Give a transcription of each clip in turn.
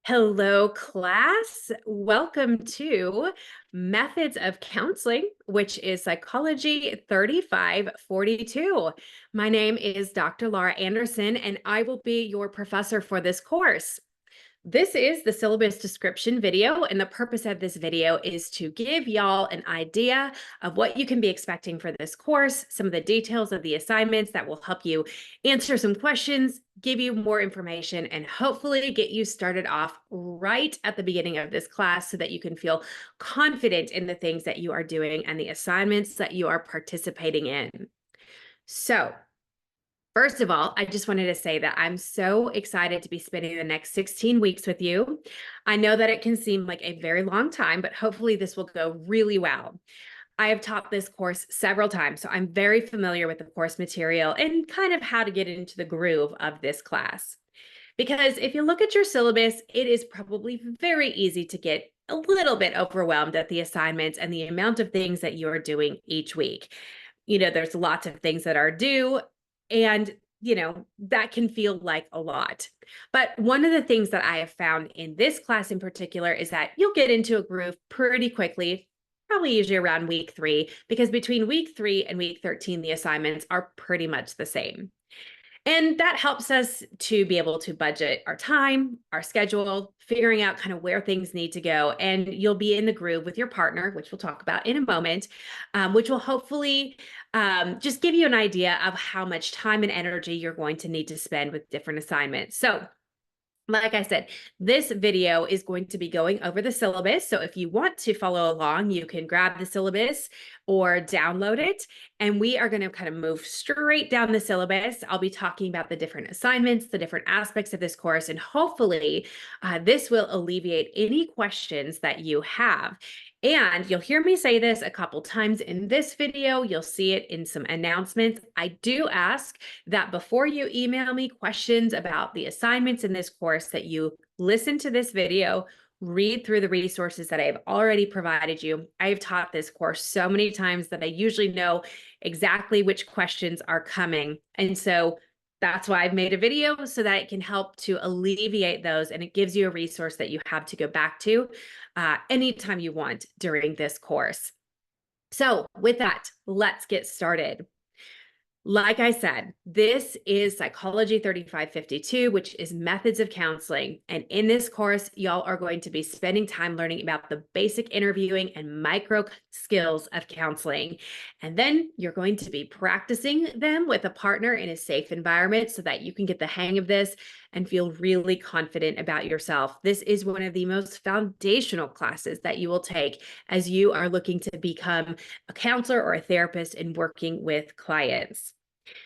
Hello, class. Welcome to Methods of Counseling, which is Psychology 3542. My name is Dr. Laura Anderson, and I will be your professor for this course. This is the syllabus description video, and the purpose of this video is to give y'all an idea of what you can be expecting for this course, some of the details of the assignments that will help you answer some questions, give you more information, and hopefully get you started off right at the beginning of this class so that you can feel confident in the things that you are doing and the assignments that you are participating in. So, first of all, I just wanted to say that I'm so excited to be spending the next 16 weeks with you. I know that it can seem like a very long time, but hopefully this will go really well. I have taught this course several times, so I'm very familiar with the course material and kind of how to get into the groove of this class. Because if you look at your syllabus, it is probably very easy to get a little bit overwhelmed at the assignments and the amount of things that you're doing each week. There's lots of things that are due, and that can feel like a lot. But one of the things that I have found in this class in particular is that you'll get into a groove pretty quickly, probably usually around week 3, because between week 3 and week 13, the assignments are pretty much the same. And that helps us to be able to budget our time, our schedule, figuring out kind of where things need to go. And you'll be in the groove with your partner, which we'll talk about in a moment, which will hopefully just give you an idea of how much time and energy you're going to need to spend with different assignments. So, like I said, this video is going to be going over the syllabus. So if you want to follow along, you can grab the syllabus or download it. And we are going to kind of move straight down the syllabus. I'll be talking about the different assignments, the different aspects of this course, and hopefully this will alleviate any questions that you have. And you'll hear me say this a couple times in this video. You'll see it in some announcements. I do ask that before you email me questions about the assignments in this course, that you listen to this video, read through the resources that I've already provided you. I've taught this course so many times that I usually know exactly which questions are coming. And so that's why I've made a video, so that it can help to alleviate those, and it gives you a resource that you have to go back to anytime you want during this course. So with that, let's get started. Like I said, this is Psychology 3552, which is Methods of Counseling. And in this course, y'all are going to be spending time learning about the basic interviewing and micro skills of counseling. And then you're going to be practicing them with a partner in a safe environment so that you can get the hang of this and feel really confident about yourself. This is one of the most foundational classes that you will take as you are looking to become a counselor or a therapist and working with clients.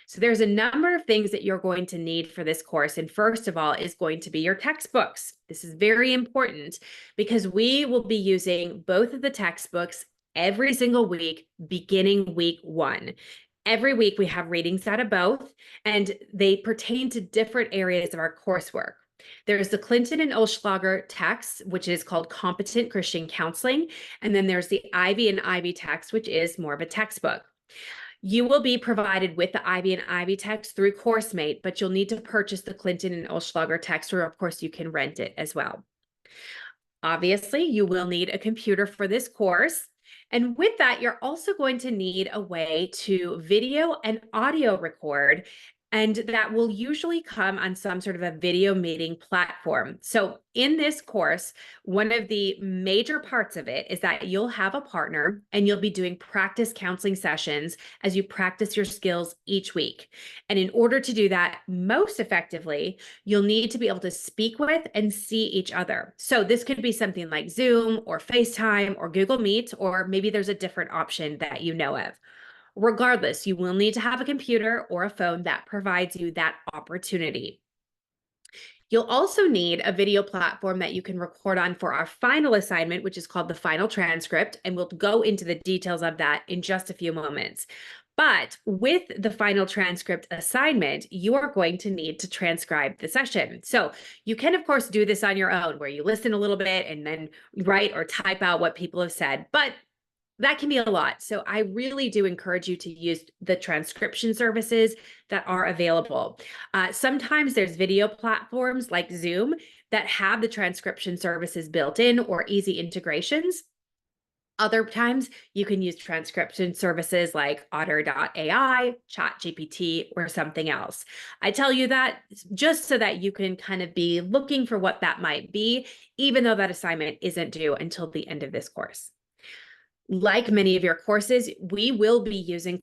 So there's a number of things that you're going to need for this course. And first of all is going to be your textbooks. This is very important because we will be using both of the textbooks every single week, beginning week 1. Every week we have readings out of both, and they pertain to different areas of our coursework. There's the Clinton and Olschlager text, which is called Competent Christian Counseling. And then there's the Ivy and Ivy text, which is more of a textbook. You will be provided with the Ivy and Ivy text through CourseMate, but you'll need to purchase the Clinton and Olschlager text, or of course you can rent it as well. Obviously, you will need a computer for this course. And with that, you're also going to need a way to video and audio record, and that will usually come on some sort of a video meeting platform. So in this course, one of the major parts of it is that you'll have a partner and you'll be doing practice counseling sessions as you practice your skills each week. And in order to do that most effectively, you'll need to be able to speak with and see each other. So this could be something like Zoom or FaceTime or Google Meet, or maybe there's a different option that you know of. Regardless, you will need to have a computer or a phone that provides you that opportunity. You'll also need a video platform that you can record on for our final assignment, which is called the final transcript, and we'll go into the details of that in just a few moments. But with the final transcript assignment, you are going to need to transcribe the session. So you can, of course, do this on your own, where you listen a little bit and then write or type out what people have said. But That can be a lot. So I really do encourage you to use the transcription services that are available. Sometimes there's video platforms like Zoom that have the transcription services built in or easy integrations. Other times you can use transcription services like Otter.ai, ChatGPT, or something else. I tell you that just so that you can kind of be looking for what that might be, even though that assignment isn't due until the end of this course. Like many of your courses, we will be using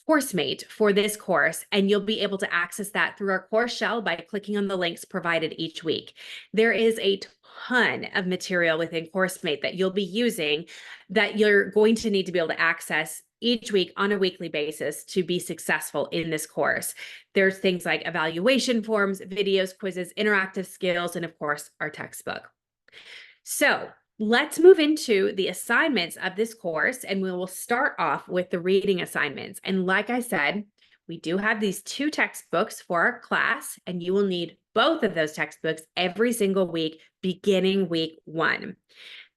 CourseMate for this course, and you'll be able to access that through our course shell by clicking on the links provided each week. There is a ton of material within CourseMate that you'll be using that you're going to need to be able to access each week on a weekly basis to be successful in this course. There's things like evaluation forms, videos, quizzes, interactive skills, and of course, our textbook. So let's move into the assignments of this course, and we will start off with the reading assignments. And like I said, we do have these 2 textbooks for our class, and you will need both of those textbooks every single week, beginning week 1.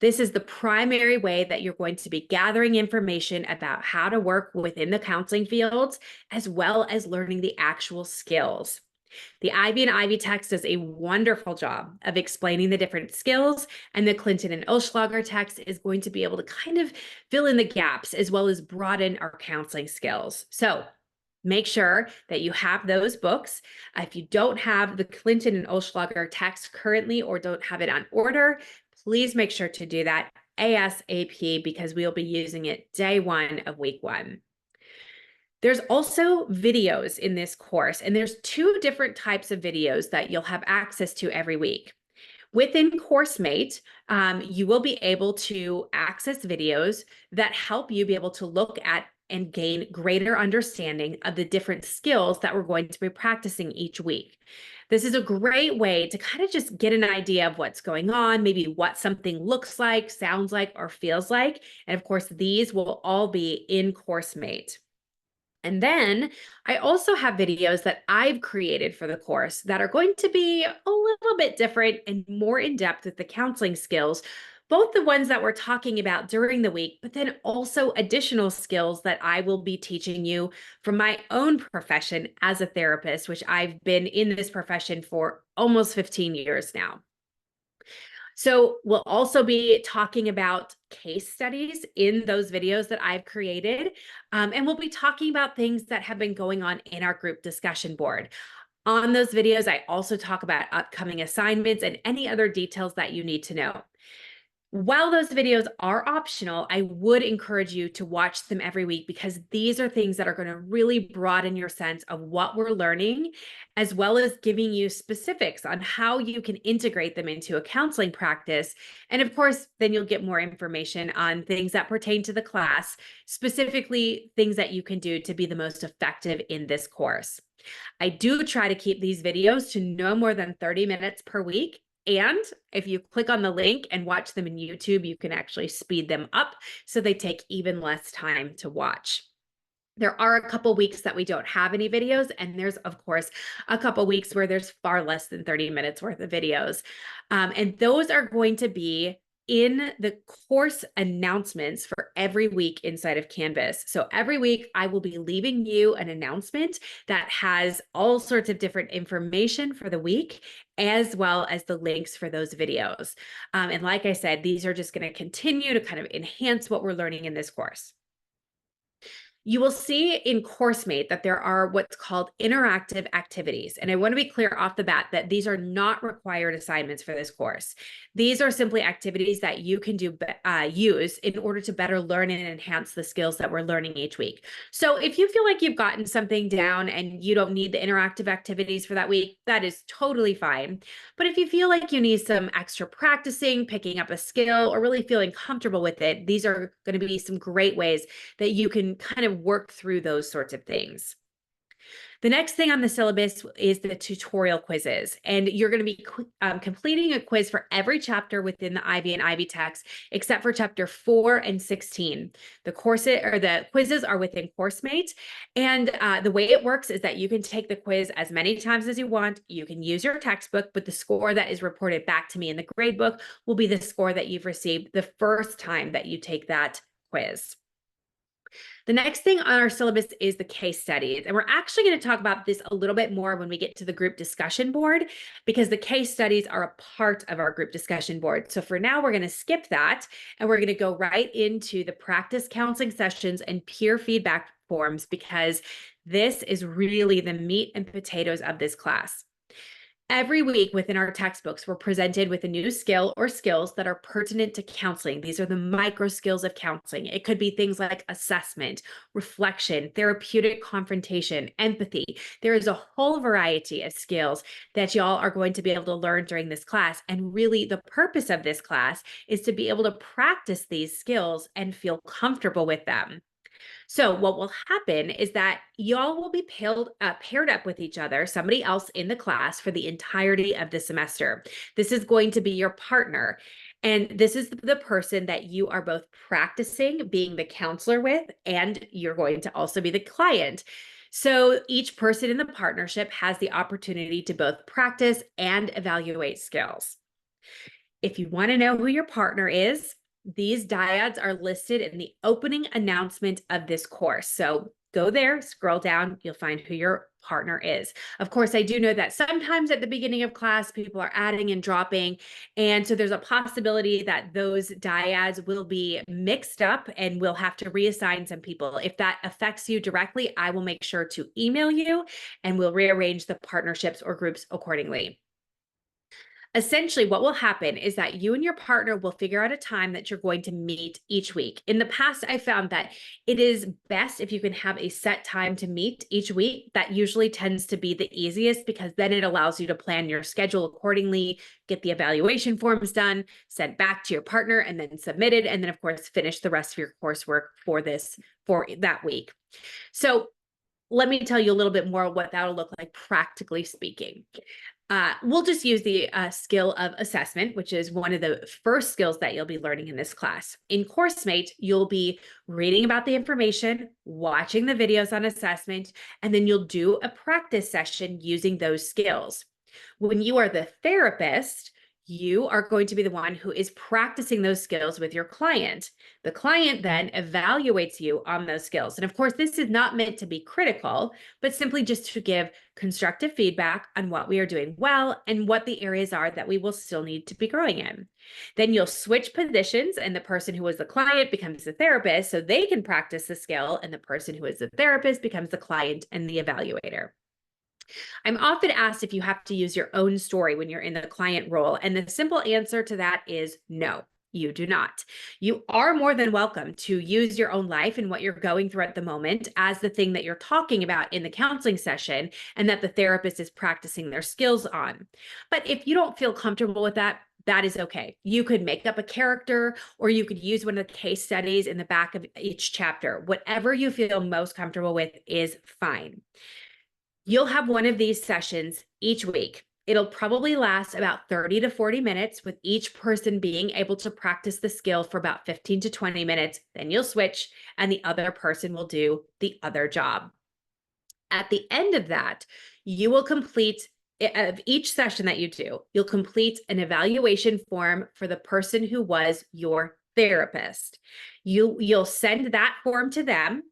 This is the primary way that you're going to be gathering information about how to work within the counseling fields, as well as learning the actual skills. The Ivy and Ivy text does a wonderful job of explaining the different skills, and the Clinton and Oschlager text is going to be able to kind of fill in the gaps as well as broaden our counseling skills. So make sure that you have those books. If you don't have the Clinton and Oschlager text currently or don't have it on order, please make sure to do that ASAP because we will be using it day 1 of week 1. There's also videos in this course, and there's 2 different types of videos that you'll have access to every week. Within CourseMate, you will be able to access videos that help you be able to look at and gain greater understanding of the different skills that we're going to be practicing each week. This is a great way to kind of just get an idea of what's going on, maybe what something looks like, sounds like, or feels like. And of course, these will all be in CourseMate. And then I also have videos that I've created for the course that are going to be a little bit different and more in depth with the counseling skills, both the ones that we're talking about during the week, but then also additional skills that I will be teaching you from my own profession as a therapist, which I've been in this profession for almost 15 years now. So we'll also be talking about case studies in those videos that I've created. And we'll be talking about things that have been going on in our group discussion board. On those videos, I also talk about upcoming assignments and any other details that you need to know. While those videos are optional, I would encourage you to watch them every week because these are things that are going to really broaden your sense of what we're learning, as well as giving you specifics on how you can integrate them into a counseling practice. And of course, then you'll get more information on things that pertain to the class, specifically things that you can do to be the most effective in this course. I do try to keep these videos to no more than 30 minutes per week. And if you click on the link and watch them in YouTube, you can actually speed them up so they take even less time to watch. There are a couple weeks that we don't have any videos, and there's, of course, a couple weeks where there's far less than 30 minutes worth of videos. And those are going to be in the course announcements for every week inside of Canvas. So every week I will be leaving you an announcement that has all sorts of different information for the week, as well as the links for those videos. And like I said, these are just going to continue to kind of enhance what we're learning in this course. You will see in CourseMate that there are what's called interactive activities. And I want to be clear off the bat that these are not required assignments for this course. These are simply activities that you can use in order to better learn and enhance the skills that we're learning each week. So if you feel like you've gotten something down and you don't need the interactive activities for that week, that is totally fine. But if you feel like you need some extra practicing, picking up a skill, or really feeling comfortable with it, these are going to be some great ways that you can kind of work through those sorts of things. The next thing on the syllabus is the tutorial quizzes, and you're going to be completing a quiz for every chapter within the Ivy and Ivy text, except for chapter 4 and 16. The quizzes are within CourseMate, and the way it works is that you can take the quiz as many times as you want. You can use your textbook, but the score that is reported back to me in the gradebook will be the score that you've received the first time that you take that quiz. The next thing on our syllabus is the case studies. And we're actually going to talk about this a little bit more when we get to the group discussion board, because the case studies are a part of our group discussion board. So for now, we're going to skip that and we're going to go right into the practice counseling sessions and peer feedback forms, because this is really the meat and potatoes of this class. Every week within our textbooks, we're presented with a new skill or skills that are pertinent to counseling. These are the micro skills of counseling. It could be things like assessment, reflection, therapeutic confrontation, empathy. There is a whole variety of skills that y'all are going to be able to learn during this class. And really, the purpose of this class is to be able to practice these skills and feel comfortable with them. So what will happen is that y'all will be paired up with each other, somebody else in the class for the entirety of the semester. This is going to be your partner. And this is the person that you are both practicing being the counselor with, and you're going to also be the client. So each person in the partnership has the opportunity to both practice and evaluate skills. If you want to know who your partner is, these dyads are listed in the opening announcement of this course. So go there, scroll down, you'll find who your partner is. Of course, I do know that sometimes at the beginning of class, people are adding and dropping. And so there's a possibility that those dyads will be mixed up and we'll have to reassign some people. If that affects you directly, I will make sure to email you and we'll rearrange the partnerships or groups accordingly. Essentially, what will happen is that you and your partner will figure out a time that you're going to meet each week. In the past, I found that it is best if you can have a set time to meet each week. That usually tends to be the easiest, because then it allows you to plan your schedule accordingly, get the evaluation forms done, sent back to your partner, and then submitted. And then, of course, finish the rest of your coursework for that week. So let me tell you a little bit more what that'll look like practically speaking. We'll just use the skill of assessment, which is one of the first skills that you'll be learning in this class. In CourseMate, you'll be reading about the information, watching the videos on assessment, and then you'll do a practice session using those skills. When you are the therapist, you are going to be the one who is practicing those skills with your client. The client then evaluates you on those skills. And of course, this is not meant to be critical, but simply just to give constructive feedback on what we are doing well and what the areas are that we will still need to be growing in. Then you'll switch positions, and the person who was the client becomes the therapist so they can practice the skill, and the person who is the therapist becomes the client and the evaluator. I'm often asked if you have to use your own story when you're in the client role, and the simple answer to that is no. You do not. You are more than welcome to use your own life and what you're going through at the moment as the thing that you're talking about in the counseling session, and that the therapist is practicing their skills on. But if you don't feel comfortable with that, that is okay. You could make up a character, or you could use one of the case studies in the back of each chapter. Whatever you feel most comfortable with is fine. You'll have one of these sessions each week. It'll probably last about 30 to 40 minutes, with each person being able to practice the skill for about 15 to 20 minutes. Then you'll switch and the other person will do the other job. At the end of that, you will complete of each session that you do, you'll complete an evaluation form for the person who was your therapist. You'll send that form to them,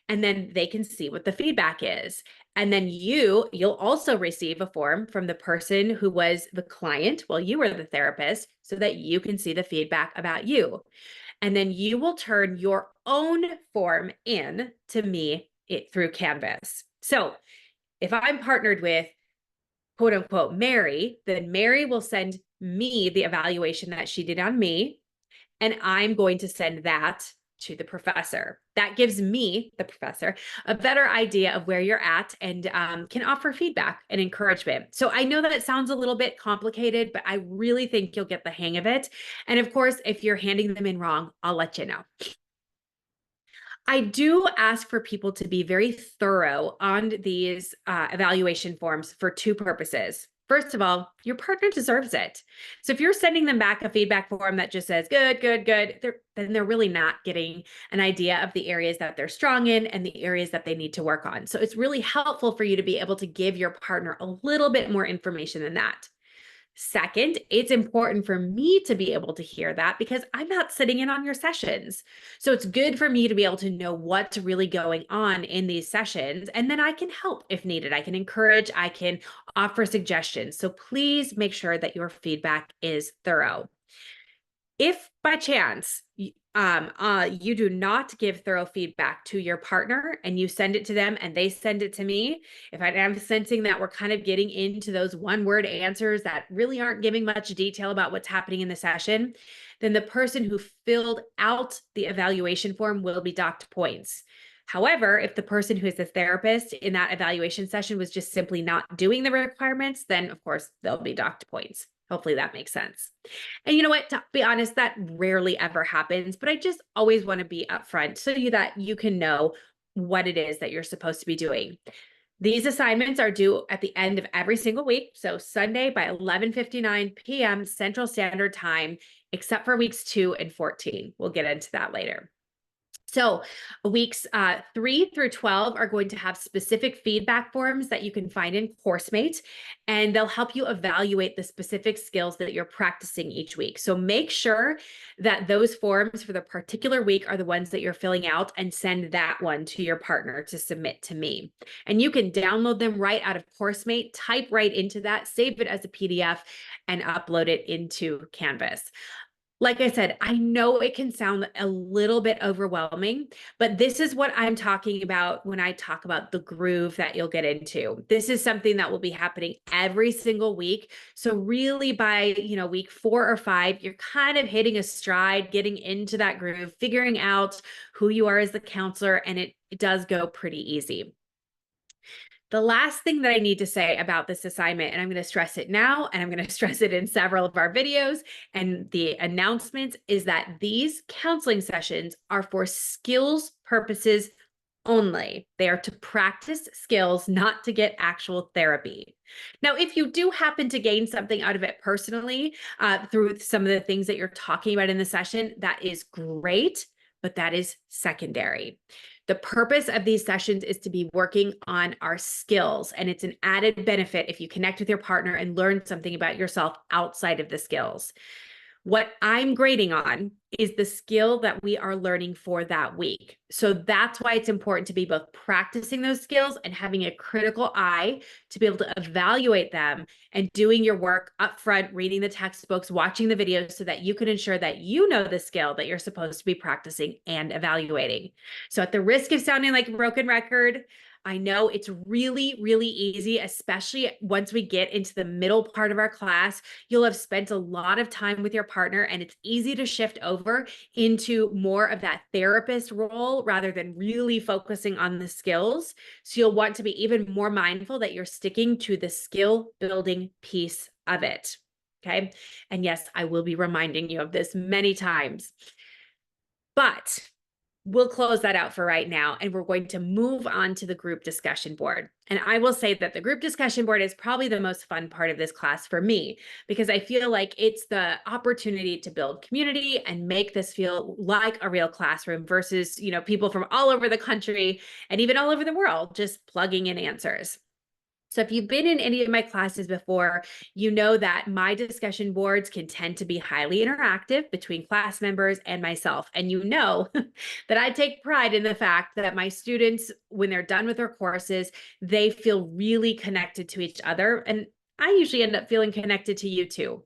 and then they can see what the feedback is. And then you'll also receive a form from the person who was the client while you were the therapist, so that you can see the feedback about you. And then you will turn your own form in to me through Canvas. So if I'm partnered with quote unquote Mary, then Mary will send me the evaluation that she did on me, and I'm going to send that to the professor. That gives me, the professor, a better idea of where you're at, and can offer feedback and encouragement. So I know that it sounds a little bit complicated, but I really think you'll get the hang of it. And of course, if you're handing them in wrong, I'll let you know. I do ask for people to be very thorough on these evaluation forms for two purposes. First of all, your partner deserves it. So if you're sending them back a feedback form that just says, good, good, good, then they're really not getting an idea of the areas that they're strong in and the areas that they need to work on. So it's really helpful for you to be able to give your partner a little bit more information than that. Second, it's important for me to be able to hear that because I'm not sitting in on your sessions. So it's good for me to be able to know what's really going on in these sessions. And then I can help if needed. I can encourage, I can offer suggestions. So please make sure that your feedback is thorough. If by chance you do not give thorough feedback to your partner and you send it to them and they send it to me, if I'm sensing that we're kind of getting into those one-word answers that really aren't giving much detail about what's happening in the session, then the person who filled out the evaluation form will be docked points. However, if the person who is the therapist in that evaluation session was just simply not doing the requirements, then of course they'll be docked points. Hopefully that makes sense. And you know what? To be honest, that rarely ever happens, but I just always want to be upfront so that you can know what it is that you're supposed to be doing. These assignments are due at the end of every single week. So Sunday by 11:59 p.m. Central Standard Time, except for weeks 2 and 14. We'll get into that later. So weeks 3 through 12 are going to have specific feedback forms that you can find in CourseMate, and they'll help you evaluate the specific skills that you're practicing each week. So make sure that those forms for the particular week are the ones that you're filling out and send that one to your partner to submit to me. And you can download them right out of CourseMate, type right into that, save it as a PDF, and upload it into Canvas. Like I said, I know it can sound a little bit overwhelming, but this is what I'm talking about when I talk about the groove that you'll get into. This is something that will be happening every single week. So really by, week 4 or 5, you're kind of hitting a stride, getting into that groove, figuring out who you are as the counselor, and it does go pretty easy. The last thing that I need to say about this assignment, and I'm going to stress it now, and I'm going to stress it in several of our videos and the announcements, is that these counseling sessions are for skills purposes only. They are to practice skills, not to get actual therapy. Now, if you do happen to gain something out of it personally through some of the things that you're talking about in the session, that is great, but that is secondary. The purpose of these sessions is to be working on our skills, and it's an added benefit if you connect with your partner and learn something about yourself outside of the skills. What I'm grading on is the skill that we are learning for that week. So that's why it's important to be both practicing those skills and having a critical eye to be able to evaluate them and doing your work up front, reading the textbooks, watching the videos so that you can ensure that you know the skill that you're supposed to be practicing and evaluating. So at the risk of sounding like a broken record, I know it's really, really easy, especially once we get into the middle part of our class. You'll have spent a lot of time with your partner, and it's easy to shift over into more of that therapist role rather than really focusing on the skills. So you'll want to be even more mindful that you're sticking to the skill building piece of it. Okay. And yes, I will be reminding you of this many times. But we'll close that out for right now, and we're going to move on to the group discussion board. And I will say that the group discussion board is probably the most fun part of this class for me, because I feel like it's the opportunity to build community and make this feel like a real classroom versus, people from all over the country and even all over the world just plugging in answers. So if you've been in any of my classes before, you know that my discussion boards can tend to be highly interactive between class members and myself. And you know that I take pride in the fact that my students, when they're done with their courses, they feel really connected to each other. And I usually end up feeling connected to you too.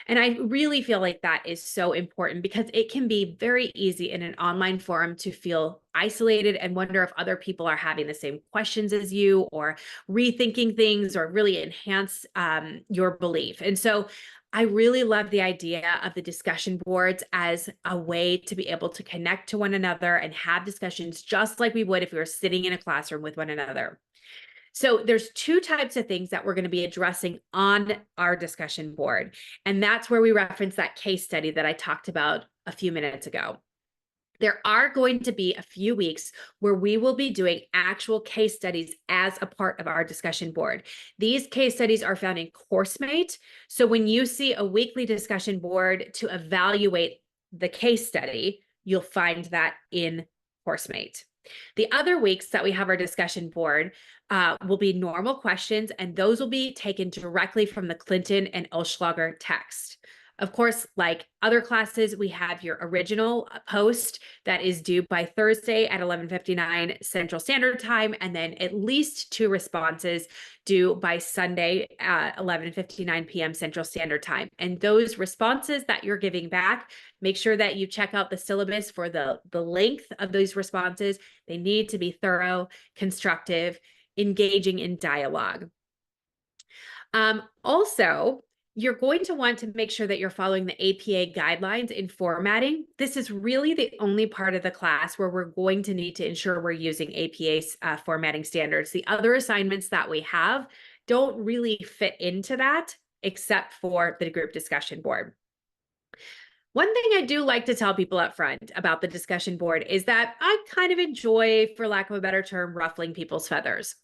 And I really feel like that is so important because it can be very easy in an online forum to feel isolated and wonder if other people are having the same questions as you or rethinking things or really enhance your belief. And so I really love the idea of the discussion boards as a way to be able to connect to one another and have discussions just like we would if we were sitting in a classroom with one another. So there's 2 types of things that we're going to be addressing on our discussion board. And that's where we reference that case study that I talked about a few minutes ago. There are going to be a few weeks where we will be doing actual case studies as a part of our discussion board. These case studies are found in CourseMate. So when you see a weekly discussion board to evaluate the case study, you'll find that in CourseMate. The other weeks that we have our discussion board will be normal questions, and those will be taken directly from the Clinton and Oschlager text. Of course, like other classes, we have your original post that is due by Thursday at 11:59 Central Standard Time, and then at least 2 responses due by Sunday at 11:59 p.m. Central Standard Time. And those responses that you're giving back, make sure that you check out the syllabus for the length of those responses. They need to be thorough, constructive, engaging in dialogue. Also, you're going to want to make sure that you're following the APA guidelines in formatting. This is really the only part of the class where we're going to need to ensure we're using APA formatting standards. The other assignments that we have don't really fit into that, except for the group discussion board. One thing I do like to tell people up front about the discussion board is that I kind of enjoy, for lack of a better term, ruffling people's feathers.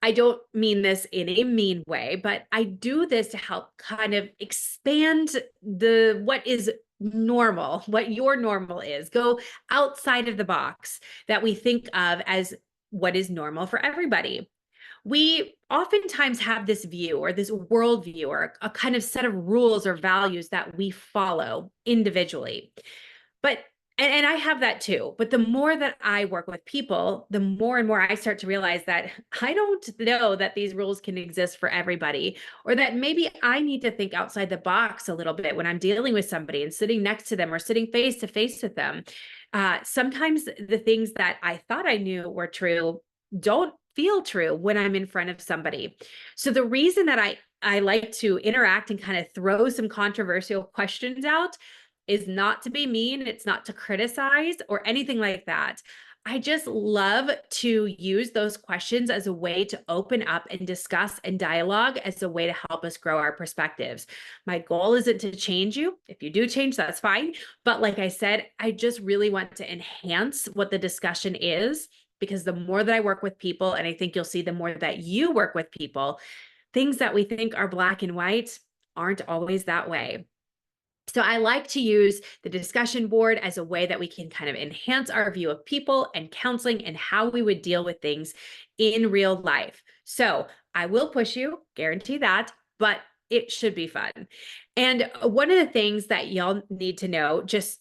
I don't mean this in a mean way, but I do this to help kind of expand what is normal, what your normal is. Go outside of the box that we think of as what is normal for everybody. We oftentimes have this view or this worldview or a kind of set of rules or values that we follow individually. But and I have that too. But the more that I work with people, the more and more I start to realize that I don't know that these rules can exist for everybody, or that maybe I need to think outside the box a little bit when I'm dealing with somebody and sitting next to them or sitting face to face with them. Sometimes the things that I thought I knew were true don't feel true when I'm in front of somebody. So the reason that I like to interact and kind of throw some controversial questions out is not to be mean, it's not to criticize or anything like that. I just love to use those questions as a way to open up and discuss and dialogue as a way to help us grow our perspectives. My goal isn't to change you. If you do change, that's fine. But like I said, I just really want to enhance what the discussion is, because the more that I work with people, and I think you'll see the more that you work with people, things that we think are black and white aren't always that way. So I like to use the discussion board as a way that we can kind of enhance our view of people and counseling and how we would deal with things in real life. So I will push you, guarantee that, but it should be fun. And one of the things that y'all need to know, just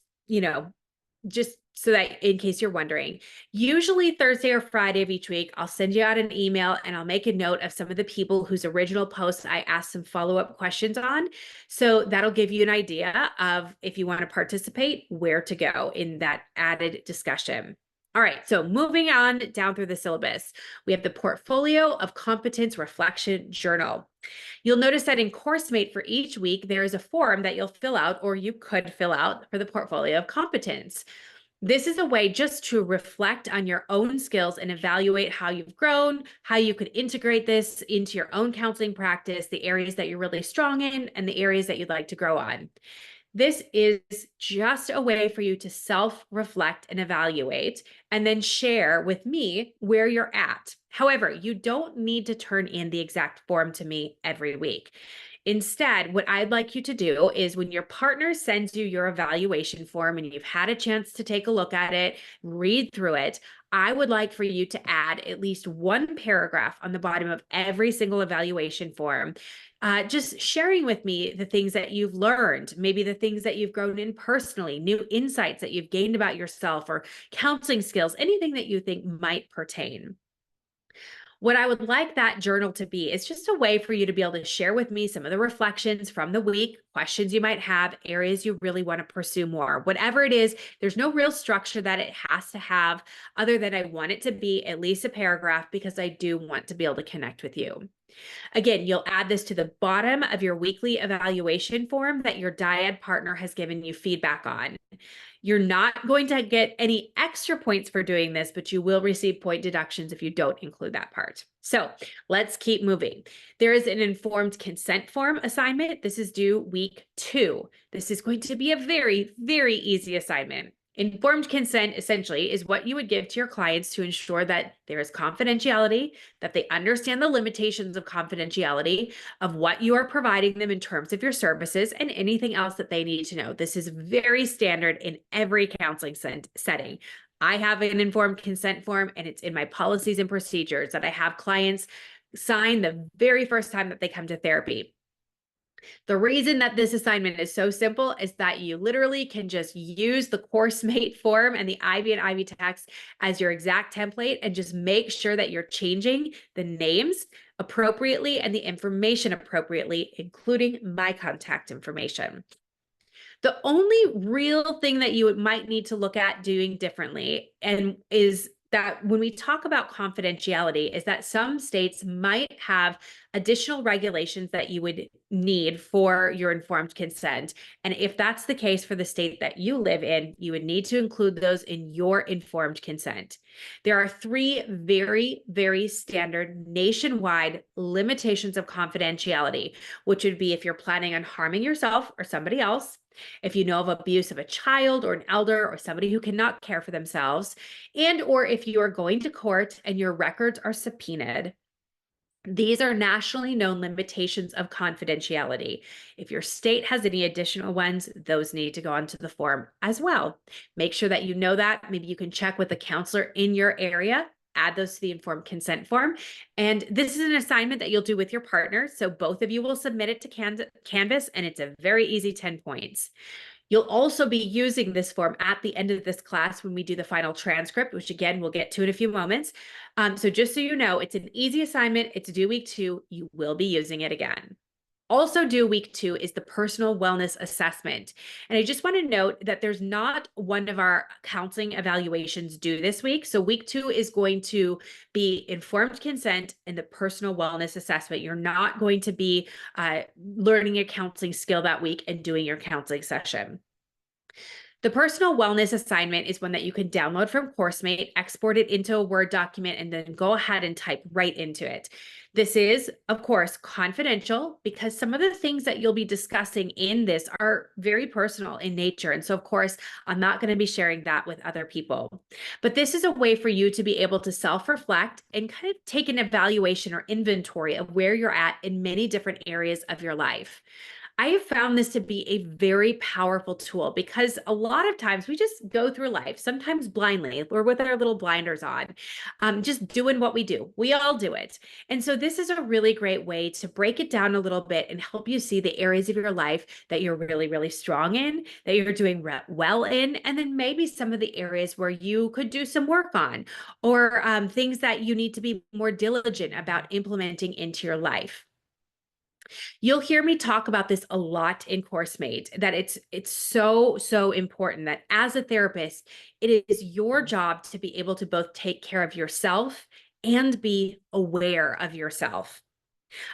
so that in case you're wondering, usually Thursday or Friday of each week, I'll send you out an email and I'll make a note of some of the people whose original posts I asked some follow-up questions on. So that'll give you an idea of, if you want to participate, where to go in that added discussion. All right, so moving on down through the syllabus, we have the Portfolio of Competence Reflection Journal. You'll notice that in CourseMate for each week, there is a form that you'll fill out, or you could fill out, for the Portfolio of Competence. This is a way just to reflect on your own skills and evaluate how you've grown, how you could integrate this into your own counseling practice, the areas that you're really strong in, and the areas that you'd like to grow on. This is just a way for you to self-reflect and evaluate, and then share with me where you're at. However, you don't need to turn in the exact form to me every week. Instead, what I'd like you to do is, when your partner sends you your evaluation form and you've had a chance to take a look at it, read through it, I would like for you to add at least one paragraph on the bottom of every single evaluation form, just sharing with me the things that you've learned, maybe the things that you've grown in personally, new insights that you've gained about yourself, or counseling skills, anything that you think might pertain. What I would like that journal to be is just a way for you to be able to share with me some of the reflections from the week, questions you might have, areas you really want to pursue more. Whatever it is, there's no real structure that it has to have, other than I want it to be at least a paragraph, because I do want to be able to connect with you. Again, you'll add this to the bottom of your weekly evaluation form that your dyad partner has given you feedback on. You're not going to get any extra points for doing this, but you will receive point deductions if you don't include that part. So let's keep moving. There is an informed consent form assignment. This is due week 2. This is going to be a very, very easy assignment. Informed consent essentially is what you would give to your clients to ensure that there is confidentiality, that they understand the limitations of confidentiality, of what you are providing them in terms of your services, and anything else that they need to know. This is very standard in every counseling setting. I have an informed consent form, and it's in my policies and procedures that I have clients sign the very first time that they come to therapy. The reason that this assignment is so simple is that you literally can just use the course mate form and the IB and IB text as your exact template, and just make sure that you're changing the names appropriately and the information appropriately, including my contact information. The only real thing that you might need to look at doing differently and is that when we talk about confidentiality, is that some states might have additional regulations that you would need for your informed consent. And if that's the case for the state that you live in, you would need to include those in your informed consent. There are three very, very standard nationwide limitations of confidentiality, which would be if you're planning on harming yourself or somebody else, if you know of abuse of a child or an elder or somebody who cannot care for themselves, and or if you are going to court and your records are subpoenaed. These are nationally known limitations of confidentiality. If your state has any additional ones, those need to go onto the form as well. Make sure that you know that. Maybe you can check with the counselor in your area, add those to the informed consent form. And this is an assignment that you'll do with your partner. So both of you will submit it to Canvas, and it's a very easy 10 points. You'll also be using this form at the end of this class when we do the final transcript, which again, we'll get to in a few moments. So just so you know, it's an easy assignment. It's due week 2. You will be using it again. Also due week 2 is the personal wellness assessment. And I just want to note that there's not one of our counseling evaluations due this week. So week 2 is going to be informed consent and the personal wellness assessment. You're not going to be learning a counseling skill that week and doing your counseling session. The personal wellness assignment is one that you can download from CourseMate, export it into a Word document, and then go ahead and type right into it. This is, of course, confidential because some of the things that you'll be discussing in this are very personal in nature. And so, of course, I'm not going to be sharing that with other people. But this is a way for you to be able to self-reflect and kind of take an evaluation or inventory of where you're at in many different areas of your life. I have found this to be a very powerful tool because a lot of times we just go through life, sometimes blindly, or with our little blinders on, just doing what we do. We all do it. And so this is a really great way to break it down a little bit and help you see the areas of your life that you're really, really strong in, that you're doing well in, and then maybe some of the areas where you could do some work on, or things that you need to be more diligent about implementing into your life. You'll hear me talk about this a lot in CourseMate, that it's so important that as a therapist, it is your job to be able to both take care of yourself and be aware of yourself.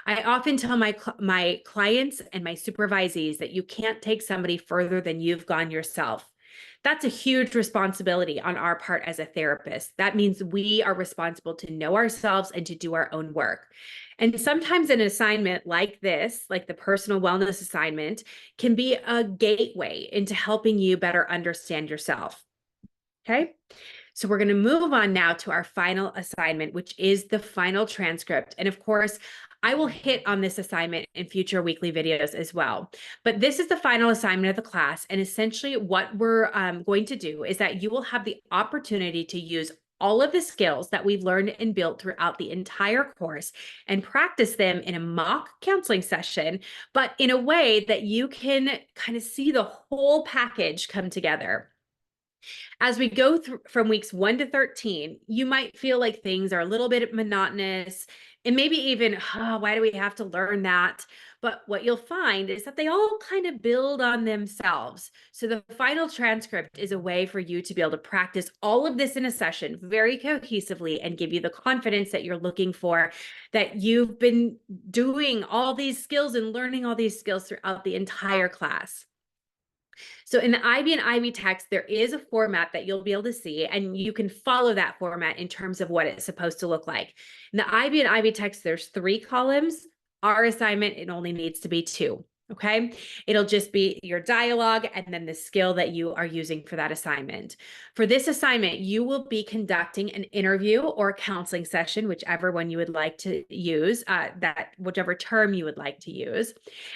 I often tell my clients and my supervisees that you can't take somebody further than you've gone yourself. That's a huge responsibility on our part as a therapist. That means we are responsible to know ourselves and to do our own work. And sometimes an assignment like this, like the personal wellness assignment, can be a gateway into helping you better understand yourself. Okay. So we're going to move on now to our final assignment, which is the final transcript. And of course, I will hit on this assignment in future weekly videos as well. But this is the final assignment of the class. And essentially what we're going to do is that you will have the opportunity to use all of the skills that we've learned and built throughout the entire course and practice them in a mock counseling session, but in a way that you can kind of see the whole package come together. As we go through from weeks 1 to 13, you might feel like things are a little bit monotonous and maybe even, oh, why do we have to learn that? But what you'll find is that they all kind of build on themselves. So the final transcript is a way for you to be able to practice all of this in a session very cohesively and give you the confidence that you're looking for, that you've been doing all these skills and learning all these skills throughout the entire class. So in the IB and IB text, there is a format that you'll be able to see, and you can follow that format in terms of what it's supposed to look like. In the IB and IB text, there's 3 columns. Our assignment, it only needs to be 2. Okay. It'll just be your dialogue and then the skill that you are using for that assignment. For this assignment, you will be conducting an interview or a counseling session, whichever one you would like to use, whichever term you would like to use.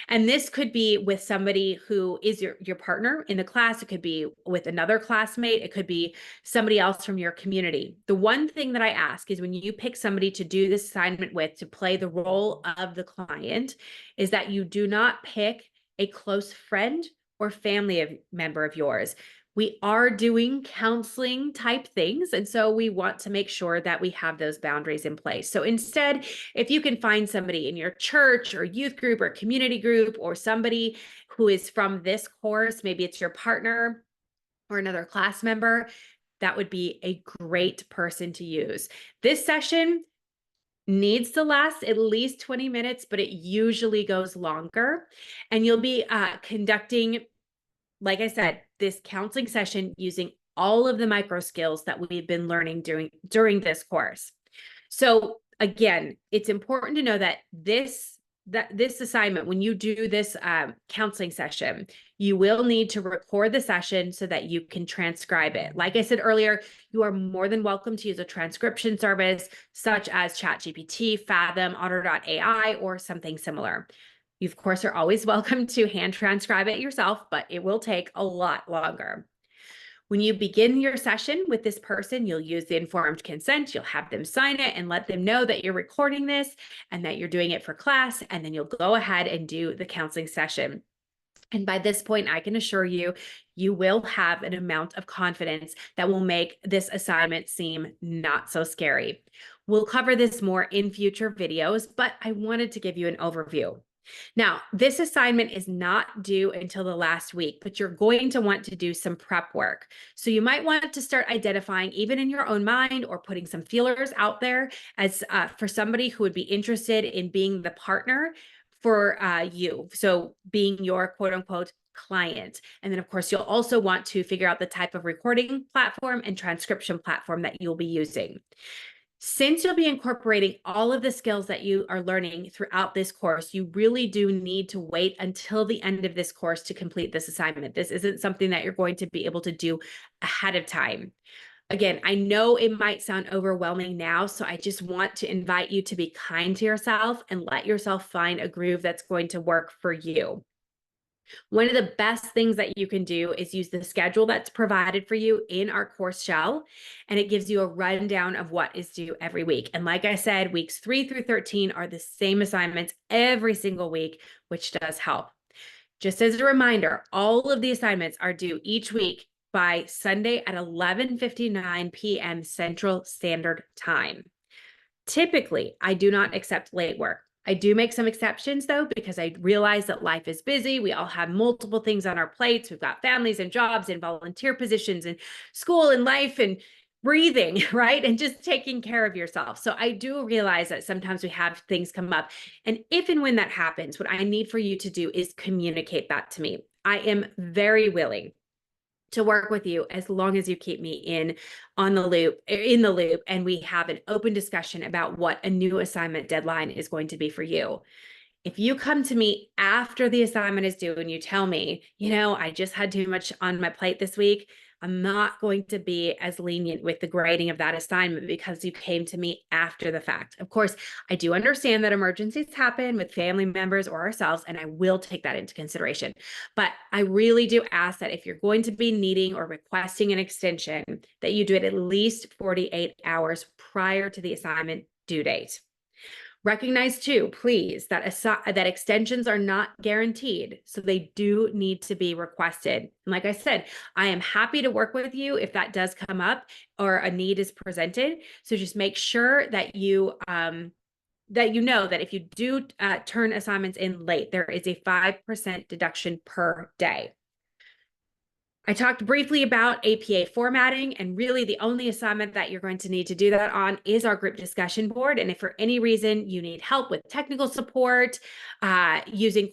And this could be with somebody who is your partner in the class. It could be with another classmate. It could be somebody else from your community. The one thing that I ask is when you pick somebody to do this assignment with, to play the role of the client, is that you do not pick a close friend or family member of yours. We are doing counseling type things. And so we want to make sure that we have those boundaries in place. So instead, if you can find somebody in your church or youth group or community group or somebody who is from this course, maybe it's your partner or another class member, that would be a great person to use. This session needs to last at least 20 minutes, but it usually goes longer. And you'll be conducting, like I said, this counseling session using all of the micro skills that we've been learning during this course. So again, it's important to know that this assignment, when you do this counseling session, you will need to record the session so that you can transcribe it. Like I said earlier, you are more than welcome to use a transcription service such as ChatGPT, Fathom, Otter.ai, or something similar. You, of course, are always welcome to hand transcribe it yourself, but it will take a lot longer. When you begin your session with this person, you'll use the informed consent. You'll have them sign it and let them know that you're recording this and that you're doing it for class. And then you'll go ahead and do the counseling session. And by this point, I can assure you, you will have an amount of confidence that will make this assignment seem not so scary. We'll cover this more in future videos, but I wanted to give you an overview. Now, this assignment is not due until the last week, but you're going to want to do some prep work. So you might want to start identifying, even in your own mind, or putting some feelers out there as for somebody who would be interested in being the partner for you. So being your quote unquote client. And then of course, you'll also want to figure out the type of recording platform and transcription platform that you'll be using. Since you'll be incorporating all of the skills that you are learning throughout this course, you really do need to wait until the end of this course to complete this assignment. This isn't something that you're going to be able to do ahead of time. Again, I know it might sound overwhelming now, so I just want to invite you to be kind to yourself and let yourself find a groove that's going to work for you. One of the best things that you can do is use the schedule that's provided for you in our course shell, and it gives you a rundown of what is due every week. And like I said, weeks 3 through 13 are the same assignments every single week, which does help. Just as a reminder, all of the assignments are due each week by Sunday at 11:59 p.m. Central Standard Time. Typically, I do not accept late work. I do make some exceptions though, because I realize that life is busy. We all have multiple things on our plates. We've got families and jobs and volunteer positions and school and life and breathing, right? And just taking care of yourself. So I do realize that sometimes we have things come up. And if and when that happens, what I need for you to do is communicate that to me. I am very willing to work with you as long as you keep me in the loop, and we have an open discussion about what a new assignment deadline is going to be for you. If you come to me after the assignment is due and you tell me, I just had too much on my plate this week, I'm not going to be as lenient with the grading of that assignment because you came to me after the fact. Of course, I do understand that emergencies happen with family members or ourselves, and I will take that into consideration. But I really do ask that if you're going to be needing or requesting an extension, that you do it at least 48 hours prior to the assignment due date. Recognize too, please, that extensions are not guaranteed, so they do need to be requested. And like I said, I am happy to work with you if that does come up or a need is presented. So just make sure that you know that if you do turn assignments in late, there is a 5% deduction per day. I talked briefly about APA formatting, and really the only assignment that you're going to need to do that on is our group discussion board. And if for any reason you need help with technical support, using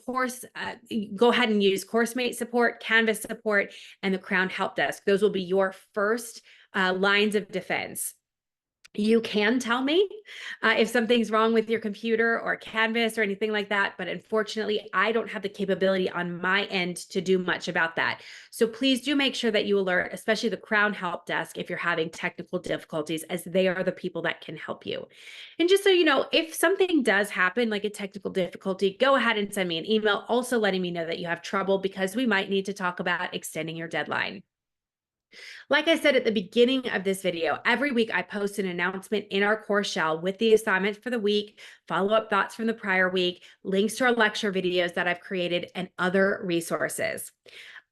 go ahead and use CourseMate support, Canvas support, and the Crown Help Desk. Those will be your first lines of defense. You can tell me if something's wrong with your computer or Canvas or anything like that, but unfortunately, I don't have the capability on my end to do much about that. So please do make sure that you alert, especially the Crown Help Desk, if you're having technical difficulties, as they are the people that can help you. And just so you know, if something does happen, like a technical difficulty, go ahead and send me an email also letting me know that you have trouble, because we might need to talk about extending your deadline. Like I said at the beginning of this video, every week I post an announcement in our course shell with the assignments for the week, follow-up thoughts from the prior week, links to our lecture videos that I've created, and other resources.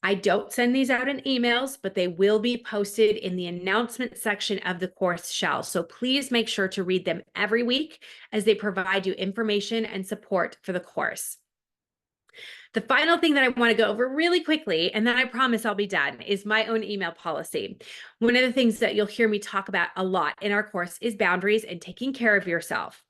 I don't send these out in emails, but they will be posted in the announcement section of the course shell. So please make sure to read them every week, as they provide you information and support for the course. The final thing that I want to go over really quickly, and then I promise I'll be done, is my own email policy. One of the things that you'll hear me talk about a lot in our course is boundaries and taking care of yourself.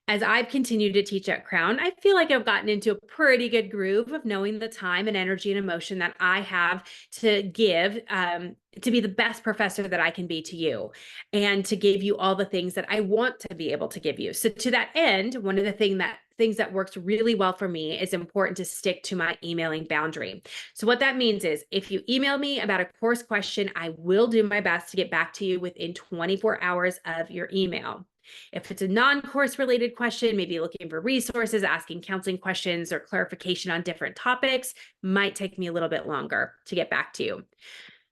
As I've continued to teach at Crown, I feel like I've gotten into a pretty good groove of knowing the time and energy and emotion that I have to give, to be the best professor that I can be to you, and to give you all the things that I want to be able to give you. So to that end, one of the things that works really well for me is important to stick to my emailing boundary. So what that means is, if you email me about a course question, I will do my best to get back to you within 24 hours of your email. If it's a non-course related question, maybe looking for resources, asking counseling questions, or clarification on different topics, might take me a little bit longer to get back to you.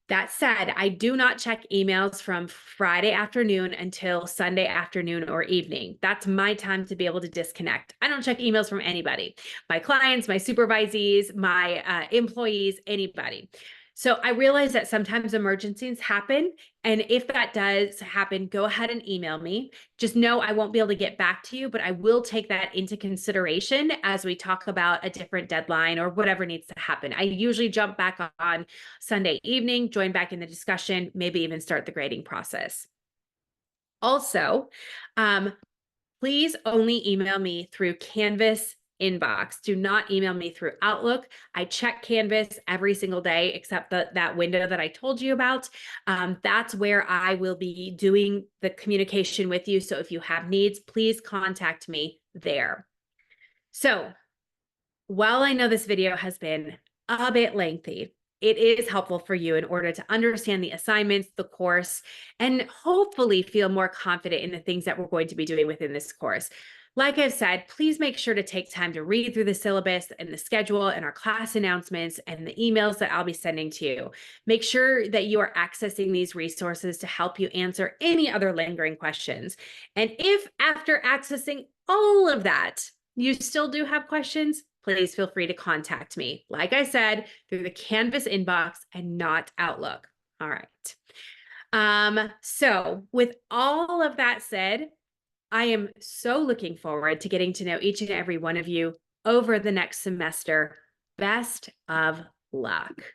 That said, I do not check emails from Friday afternoon until Sunday afternoon or evening. That's my time to be able to disconnect. I don't check emails from anybody, my clients, my supervisees, my employees, anybody. So I realize that sometimes emergencies happen. And if that does happen, go ahead and email me. Just know I won't be able to get back to you, but I will take that into consideration as we talk about a different deadline or whatever needs to happen. I usually jump back on Sunday evening, join back in the discussion, maybe even start the grading process. Also, please only email me through Canvas inbox. Do not email me through Outlook. I check Canvas every single day except that window that I told you about. That's where I will be doing the communication with you. So if you have needs, please contact me there. So while I know this video has been a bit lengthy, it is helpful for you in order to understand the assignments, the course, and hopefully feel more confident in the things that we're going to be doing within this course. Like I've said, please make sure to take time to read through the syllabus and the schedule and our class announcements and the emails that I'll be sending to you. Make sure that you are accessing these resources to help you answer any other lingering questions. And if after accessing all of that, you still do have questions, please feel free to contact me. Like I said, through the Canvas inbox and not Outlook. All right. So with all of that said, I am so looking forward to getting to know each and every one of you over the next semester. Best of luck.